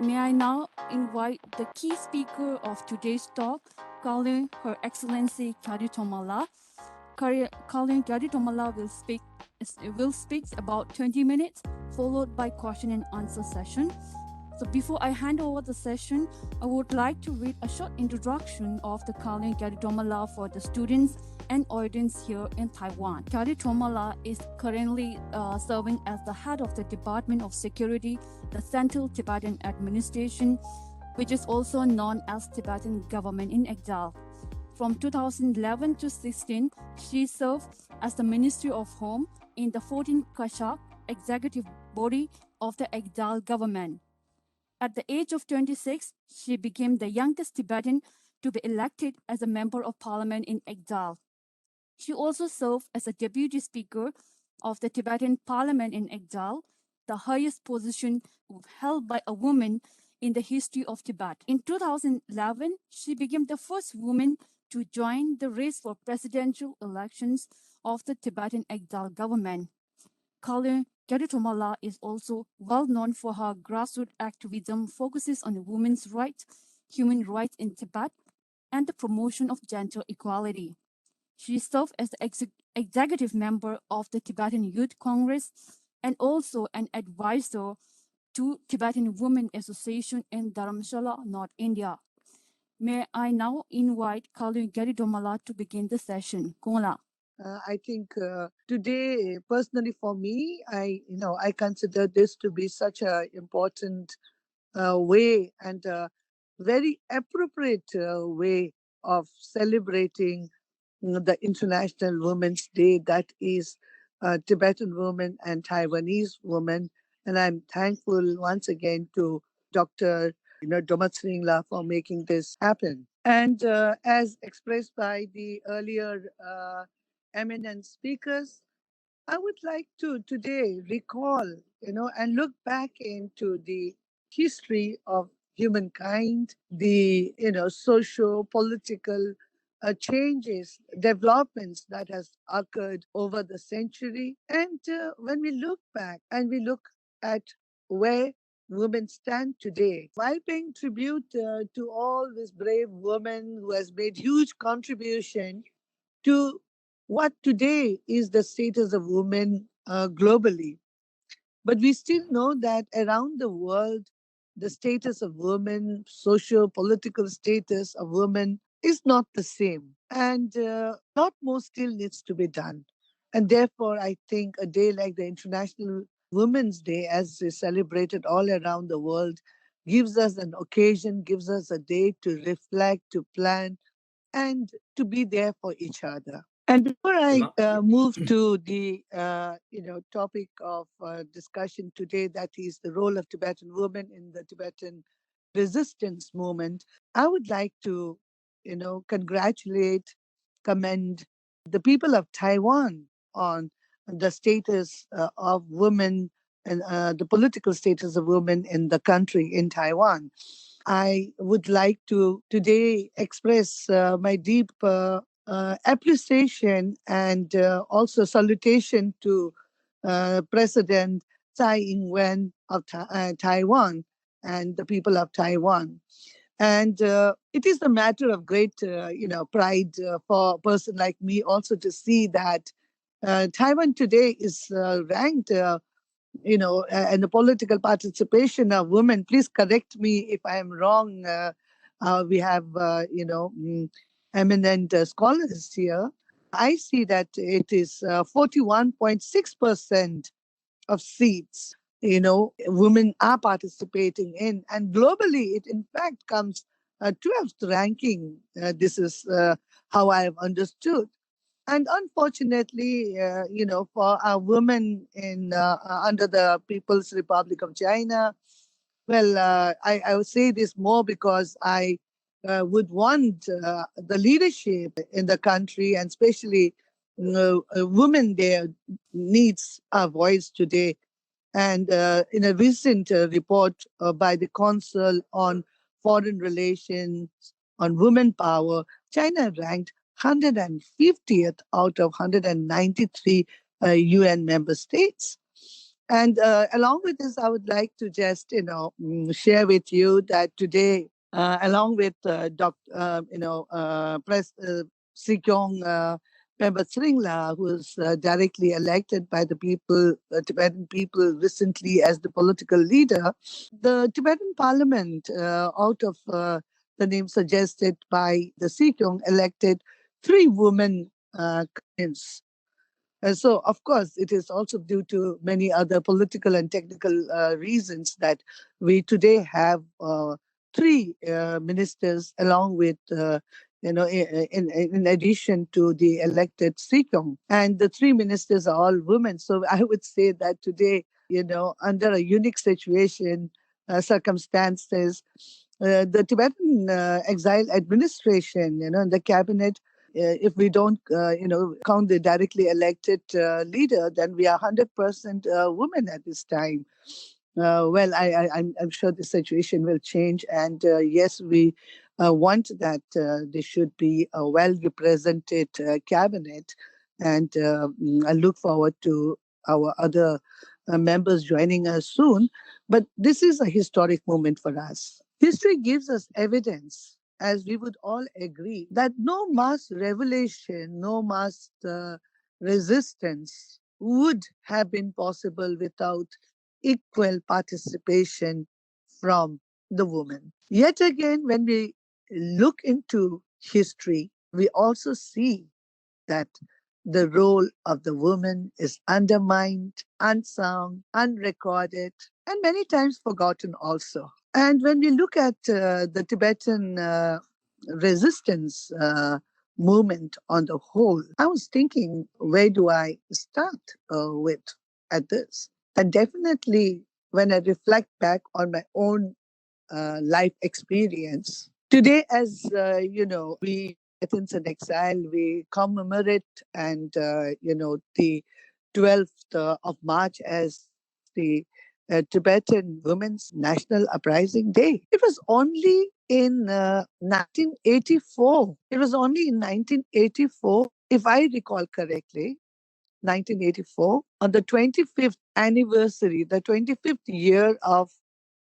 May I now invite the key speaker of today's talk, Kalon, Her Excellency Gyari Dolma. Kalon Gyari Dolma will speak about 20 minutes, followed by question and answer session. So before I hand over the session, I would like to read a short introduction of the Kalon Gyari Dolma for the students and audience here in Taiwan. Gyari Dolma is currently serving as the head of the Department of Security, the Central Tibetan Administration, which is also known as Tibetan Government in Exile. From 2011 to 16, she served as the Ministry of Home in the 14th Kashak executive body of the exile government. At the age of 26, she became the youngest Tibetan to be elected as a member of parliament in exile. She also served as a deputy speaker of the Tibetan parliament in exile, the highest position held by a woman in the history of Tibet. In 2011, she became the first woman to join the race for presidential elections of the Tibetan exile government. Kalon Gyari Dolma is also well known for her grassroots activism focuses on women's rights, human rights in Tibet, and the promotion of gender equality. She served as the executive member of the Tibetan Youth Congress and also an advisor to Tibetan Women Association in Dharamshala, North India. May I now invite Kalon Gyari Dolma to begin the session. Kongla. I think today, personally for me, I consider this to be such an important way and a very appropriate way of celebrating the International Women's Day, that is Tibetan women and Taiwanese women. And I'm thankful once again to Dr. Domatsringla for making this happen. And as expressed by the earlier eminent speakers, I would like to today recall, and look back into the history of humankind, the, socio-political changes, developments that has occurred over the century. And when we look back and we look at where women stand today, while paying tribute to all these brave women who has made huge contribution to what today is the status of women globally. But we still know that around the world, the status of women, socio-political status of women is not the same. And a lot more still needs to be done. And therefore, I think a day like the International Women's Day, as is celebrated all around the world, gives us an occasion, gives us a day to reflect, to plan, and to be there for each other. And before I move to the topic of discussion today, that is the role of Tibetan women in the Tibetan resistance movement, I would like to congratulate, commend the people of Taiwan on the status of women and the political status of women in the country, in Taiwan. I would like to today express my deep appreciation and also salutation to President Tsai Ing-wen of Taiwan and the people of Taiwan. And it is a matter of great, pride for a person like me also to see that Taiwan today is ranked, and the political participation of women. Please correct me if I am wrong. We have, eminent scholars here. I see that it is 41.6% of seats, women are participating in. And globally, it in fact comes 12th ranking. This is how I have understood. And unfortunately, for our women in under the People's Republic of China, well, I would say this more because I would want the leadership in the country, and especially women there, needs a voice today. And in a recent report by the Council on Foreign Relations on Women Power, China ranked 150th out of 193 UN member states. And along with this, I would like to just, share with you that today, along with Sikyong Pemba Sringla, who was directly elected by the people, Tibetan people, recently as the political leader, the Tibetan parliament, out of the name suggested by the Sikyong, elected 3 women queens. So, of course, it is also due to many other political and technical reasons that we today have 3 ministers, along with, in addition to the elected Sikong. And the 3 ministers are all women. So I would say that today, under a unique situation, circumstances, the Tibetan exile administration, the cabinet, if we don't, count the directly elected leader, then we are 100% women at this time. Well, I'm sure the situation will change. And yes, we want that there should be a well-represented cabinet. And I look forward to our other members joining us soon. But this is a historic moment for us. History gives us evidence, as we would all agree, that no mass revolution, no mass resistance would have been possible without equal participation from the woman. Yet again, when we look into history, we also see that the role of the woman is undermined, unsung, unrecorded, and many times forgotten also. And when we look at the Tibetan resistance movement on the whole, I was thinking, where do I start with at this? And definitely, when I reflect back on my own life experience, today, as we Tibetans in exile, we commemorate and the 12th of March as the Tibetan Women's National Uprising Day. It was only in 1984. It was only in 1984, if I recall correctly, 1984, on the 25th anniversary, the 25th year of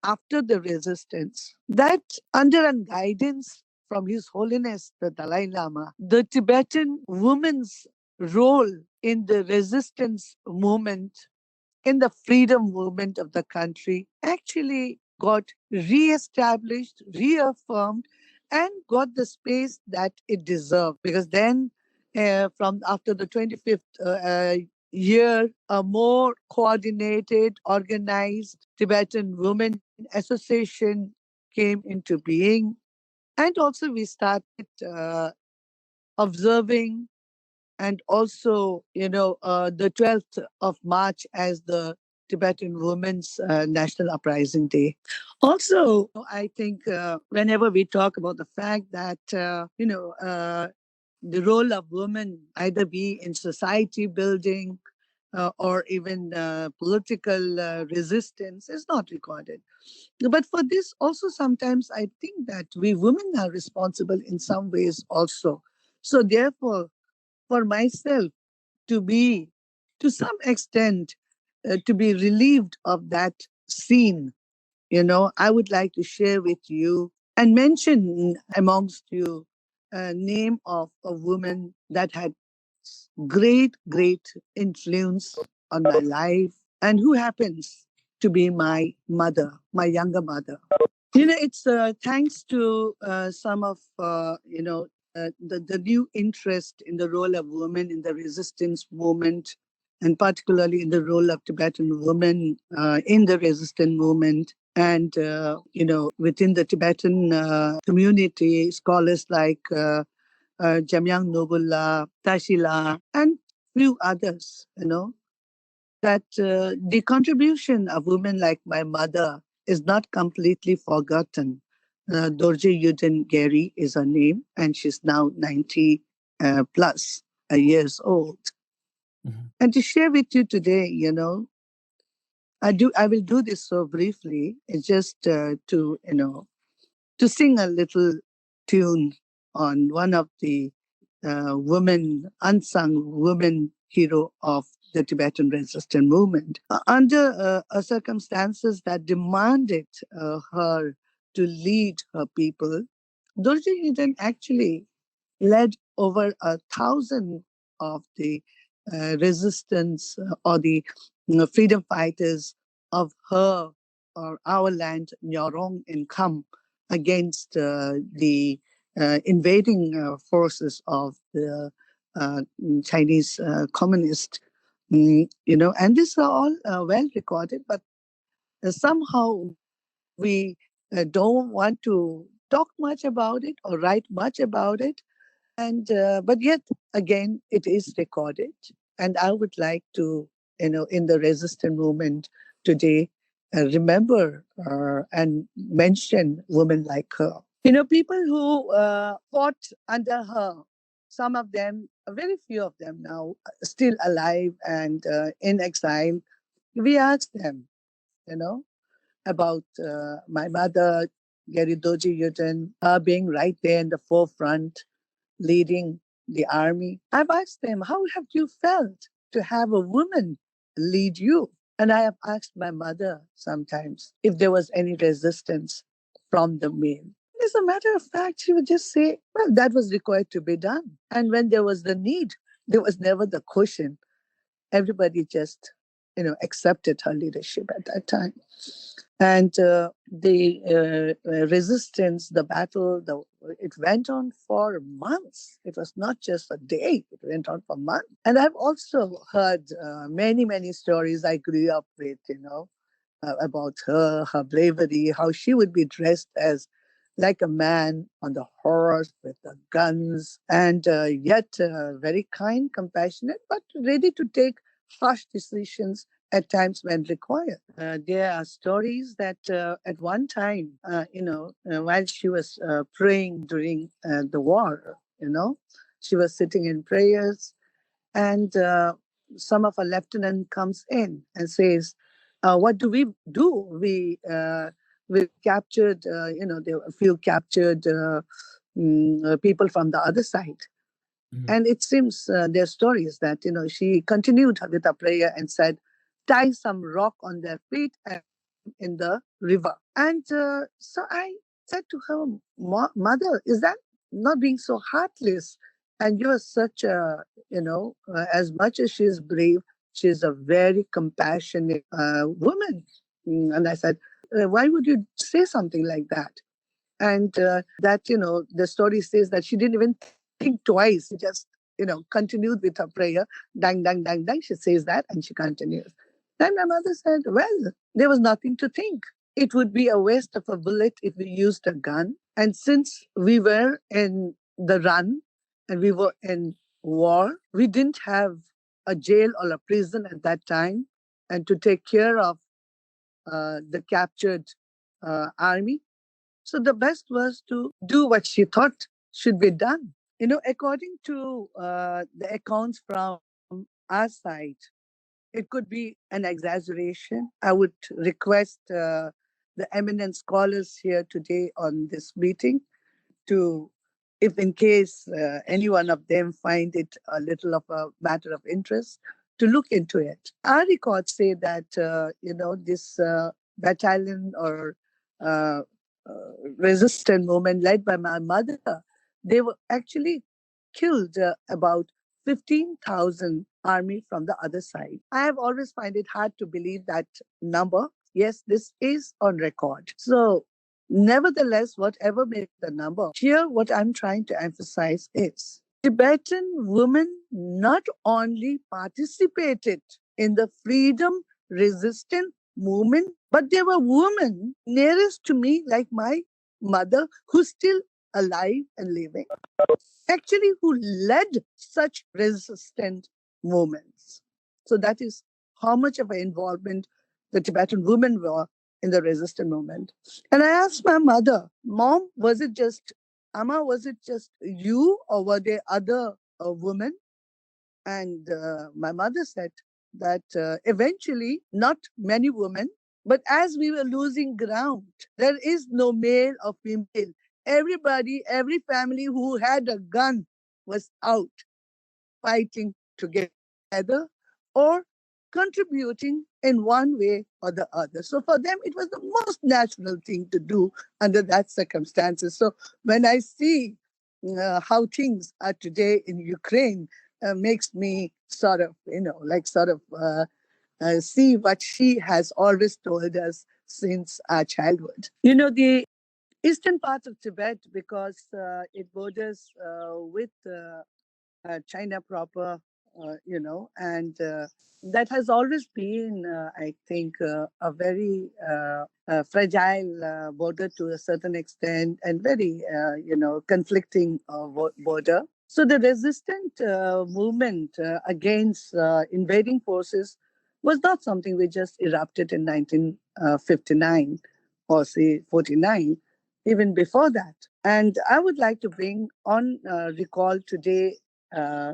after the resistance, that under a guidance from His Holiness the Dalai Lama, the Tibetan women's role in the resistance movement, in the freedom movement of the country, actually got re-established, reaffirmed, and got the space that it deserved. Because then, from after the 25th year, a more coordinated, organized Tibetan Women Association came into being. And also we started observing and also, the 12th of March as the Tibetan Women's National Uprising Day. Also, I think whenever we talk about the fact that, the role of women either be in society building or even political resistance is not recorded. But for this also sometimes I think that we women are responsible in some ways also. So therefore, for myself to be, to some extent, to be relieved of that scene, I would like to share with you and mention amongst you a name of a woman that had great, great influence on my life and who happens to be my mother, my younger mother. It's thanks to some of, the new interest in the role of women in the resistance movement, and particularly in the role of Tibetan women in the resistance movement. And, within the Tibetan community, scholars like Jamyang Nobula, Tashila, and few others, that the contribution of women like my mother is not completely forgotten. Dorje Yuden Gary is her name, and she's now 90 plus years old. Mm-hmm. And to share with you today, I will do this so briefly. It's just to sing a little tune on one of the unsung women hero of the Tibetan Resistance Movement under circumstances that demanded her to lead her people. Dorje Yuden actually led over 1,000 of the resistance or the freedom fighters of her or our land, Nyorong and Kham, against the invading forces of the Chinese communist. And these are all well recorded, but somehow we don't want to talk much about it or write much about it. And but yet again, it is recorded, and I would like to, in the resistance movement today, remember and mention women like her. People who fought under her. Some of them, very few of them now, still alive and in exile. We asked them, about my mother, Gyari Dolma, her being right there in the forefront, leading the army. I've asked them, how have you felt to have a woman lead you? And I have asked my mother sometimes if there was any resistance from the male. As a matter of fact, she would just say, well, that was required to be done. And when there was the need, there was never the question. Everybody just, accepted her leadership at that time. And the resistance, the battle, it went on for months. It was not just a day, it went on for months. And I've also heard many, many stories I grew up with, about her bravery, how she would be dressed as like a man on the horse with the guns, and yet very kind, compassionate, but ready to take harsh decisions at times when required. There are stories that at one time, while she was praying during the war, she was sitting in prayers, and some of a lieutenant comes in and says, what do we do? We captured, there were a few captured people from the other side. Mm-hmm. And it seems there are stories that, she continued with her prayer and said, tie some rock on their feet and in the river. And so I said to her, mother, is that not being so heartless? And you're such a, as much as she's brave, she's a very compassionate woman. And I said, why would you say something like that? And that, the story says that she didn't even think twice. She just, continued with her prayer. Dang, dang, dang, dang. She says that and she continues. Then my mother said, well, there was nothing to think. It would be a waste of a bullet if we used a gun. And since we were in the run and we were in war, we didn't have a jail or a prison at that time. And to take care of the captured army. So the best was to do what she thought should be done. According to the accounts from our side, it could be an exaggeration. I would request the eminent scholars here today on this meeting to, if in case any one of them find it a little of a matter of interest, to look into it. Our records say that, this battalion or resistance movement led by my mother, they were actually killed about 15,000 army from the other side. I have always find it hard to believe that number. Yes, this is on record. So nevertheless, whatever may be the number, here what I'm trying to emphasize is Tibetan women not only participated in the freedom resistance movement, but there were women nearest to me, like my mother, who's still alive and living, actually who led such resistant movements. So that is how much of an involvement the Tibetan women were in the resistance movement. And I asked my mother, Mom, was it just you or were there other women? And my mother said that eventually not many women, but as we were losing ground, there is no male or female. Everybody, every family who had a gun was out fighting together or contributing in one way or the other. So for them, it was the most natural thing to do under that circumstances. So when I see how things are today in Ukraine, makes me sort of, see what she has always told us since our childhood. The eastern part of Tibet, because it borders with China proper, and that has always been, I think, a very fragile border to a certain extent, and very, conflicting border. So the resistant movement against invading forces was not something which just erupted in 1959 or say 49, even before that. And I would like to bring on recall today uh,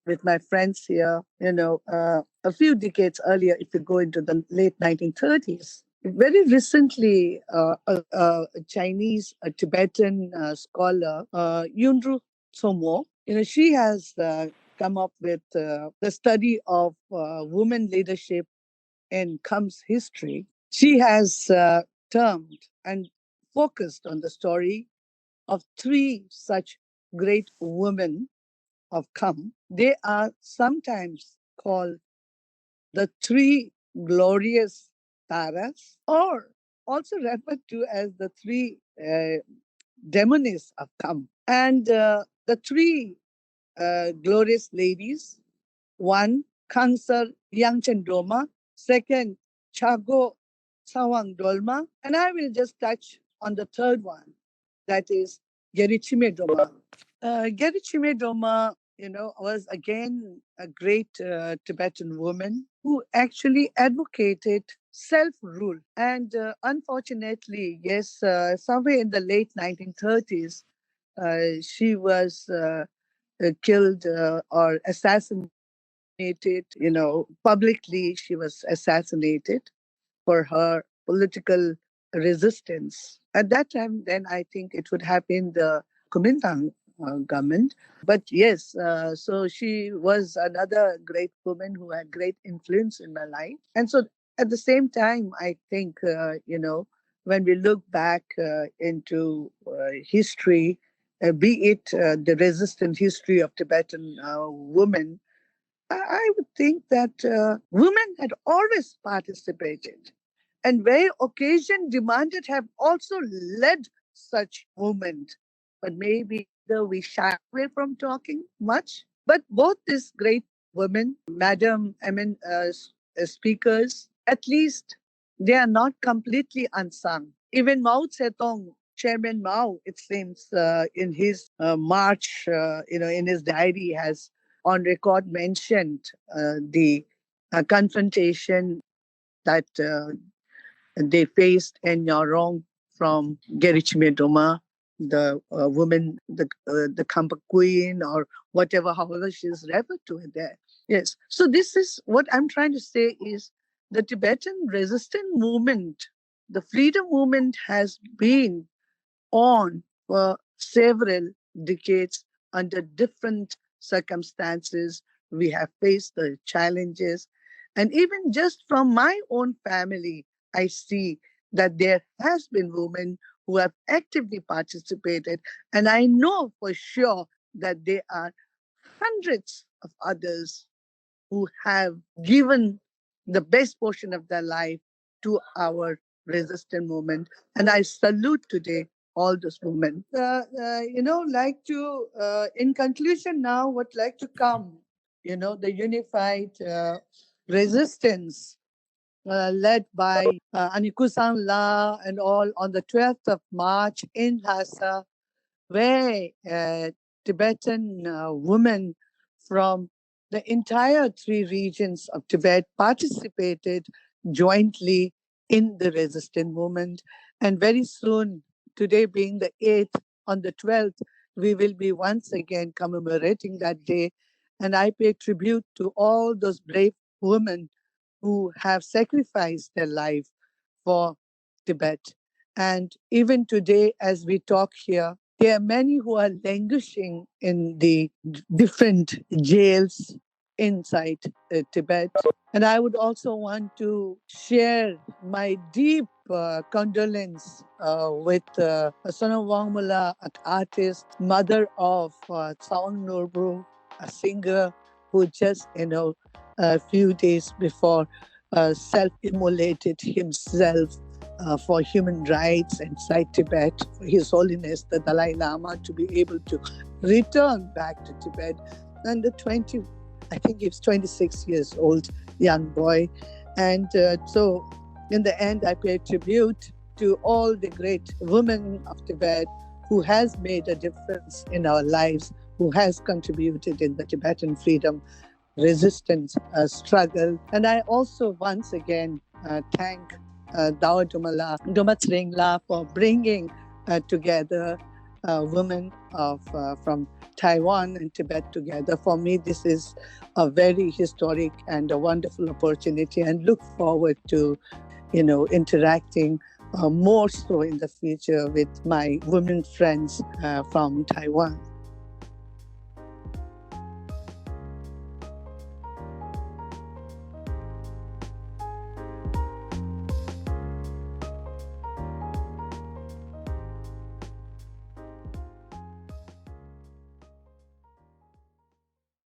with my friends here, a few decades earlier, if you go into the late 1930s. Very recently, a Chinese, a Tibetan scholar, Yunru Tsomo, she has come up with the study of women leadership in Khum's history. She has termed and focused on the story of three such great women of Kham. They are sometimes called the three glorious taras, or also referred to as the three demonies of Kham. And the three glorious ladies, one, Khansar Yangchen Doma, second, Chago Sawang Dolma, and I will just touch on the third one, that is Gerichime Doma. Gerichime Doma, was again a great Tibetan woman who actually advocated self-rule. And unfortunately, yes, somewhere in the late 1930s, she was killed or assassinated, publicly she was assassinated for her political resistance. At that time, then I think it would have been the Kuomintang government. But yes, so she was another great woman who had great influence in my life. And so at the same time, I think, when we look back into history, be it the resistant history of Tibetan women, I would think that women had always participated, and where occasion demanded have also led such movement. But maybe though we shy away from talking much. But both these great women, madam, speakers, at least they are not completely unsung. Even Mao Zedong, Chairman Mao, it seems, in his march, in his diary, has on record mentioned the confrontation that they faced in Nyorong from Gerichime Doma, the woman, the Kampa Queen, or whatever, however she is referred to it there. Yes. So this is what I'm trying to say is the Tibetan resistance movement, the freedom movement has been on for several decades under different circumstances. We have faced the challenges. And even just from my own family, I see that there has been women who have actively participated. And I know for sure that there are hundreds of others who have given the best portion of their life to our resistance movement. And I salute today all those women. Like to, in conclusion now, would like to come, the unified resistance led by Anikusan La and all on the 12th of March in Lhasa, where Tibetan women from the entire three regions of Tibet participated jointly in the resistance movement. And very soon, today being the 8th, on the 12th, we will be once again commemorating that day. And I pay tribute to all those brave women who have sacrificed their life for Tibet. And even today, as we talk here, there are many who are languishing in the different jails inside Tibet. And I would also want to share my deep condolence with Sonam Wangmula, an artist, mother of Tsawang Norbru, a singer who just, a few days before self-immolated himself for human rights inside Tibet, for His Holiness the Dalai Lama to be able to return back to Tibet. And I think he was 26 years old, young boy. And so in the end, I pay tribute to all the great women of Tibet who has made a difference in our lives, who has contributed in the Tibetan freedom resistance struggle. And I also once again thank Dao Dumatsringla for bringing together women from Taiwan and Tibet together. For me, this is a very historic and a wonderful opportunity, and look forward to, interacting more so in the future with my women friends from Taiwan.